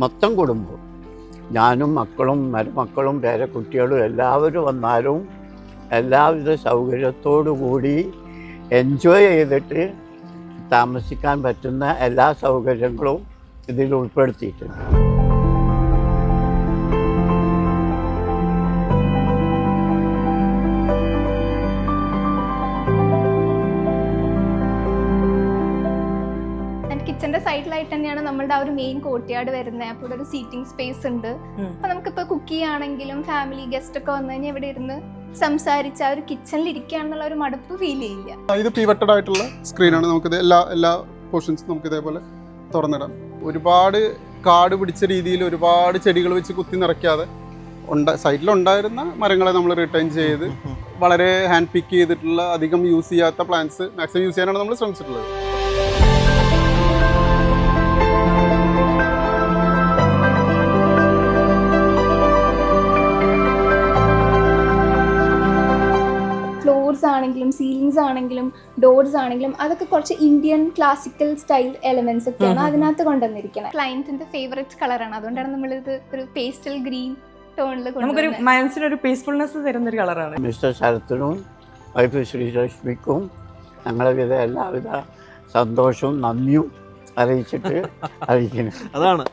മൊത്തം കുടുംബം, ഞാനും മക്കളും മരുമക്കളും പേരക്കുട്ടികളും എല്ലാവരും വന്നാലും എല്ലാവിധ സൗകര്യത്തോടു കൂടി എൻജോയ് ചെയ്തിട്ട് താമസിക്കാൻ പറ്റുന്ന എല്ലാ സൗകര്യങ്ങളും ഇതിൽ ഉൾപ്പെടുത്തിയിട്ടുണ്ട്. കിച്ചന്റെ സൈഡിലായിട്ട് തന്നെയാണ് നമ്മളുടെ ആ ഒരു മെയിൻ കോർട്ട്യാർഡ് വരുന്നത്. അപ്പോൾ ഇവിടെ ഒരു സീറ്റിംഗ് സ്പേസ് ഉണ്ട്. അപ്പൊ നമുക്കിപ്പോ കുക്ക് ചെയ്യുകയാണെങ്കിലും ഫാമിലി ഗസ്റ്റ് ഒക്കെ വന്നു കഴിഞ്ഞാൽ ഇവിടെ ഇരുന്ന് സംസാരിച്ച് ആ ഒരു കിച്ചണിൽ ഇരിക്കുകയാണെന്നുള്ള ഒരു മടുപ്പ് ഫീൽ ചെയ്യില്ല. ഇത് പിവറ്റഡ് ആയിട്ടുള്ള സ്ക്രീനാണ്. നമുക്കിത് എല്ലാ പോർഷൻസും നമുക്ക് ഇതേപോലെ തുറന്നിടാം. ഒരുപാട് കാട് പിടിച്ച രീതിയിൽ ഒരുപാട് ചെടികൾ വെച്ച് കുത്തി നിറയ്ക്കാതെ സൈഡിലുണ്ടായിരുന്ന മരങ്ങളെ നമ്മൾ റിട്ടേൺ ചെയ്ത് വളരെ ഹാൻഡ് പിക്ക് ചെയ്തിട്ടുള്ള അധികം യൂസ് ചെയ്യാത്ത പ്ലാന്റ്സ് മാക്സിമം യൂസ് ചെയ്യാനാണ് നമ്മൾ ശ്രമിച്ചിട്ടുള്ളത്. ഫ്ലോർസ് ആണെങ്കിലും സീലിംഗ്സ് ആണെങ്കിലും ഡോർസ് ആണെങ്കിലും അതൊക്കെ കുറച്ച് ഇന്ത്യൻ ക്ലാസിക്കൽ സ്റ്റൈൽ എലമെന്റ്സ് ഒക്കെയാണ് അതിനകത്ത് കൊണ്ടുവന്നിരിക്കുന്നത്. ക്ലയന്റിന്റെ ഫേവറേറ്റ് കളറാണ്, അതുകൊണ്ടാണ് നമ്മളിത് ഒരു പേസ്റ്റൽ ഗ്രീൻ ടോണിൽ നമുക്കൊരു മനസ്സിനൊരു പീസ്ഫുൾനെസ് തരുന്ന ഒരു കളറാണ്. മിസ്റ്റർ ശരത്തിനും വൈഫ് ശ്രീലക്ഷ്മിക്കും ഞങ്ങളെ എല്ലാവിധ സന്തോഷവും നന്ദിയും അറിയിച്ചിട്ട് അറിയിക്കുന്നു. അതാണ്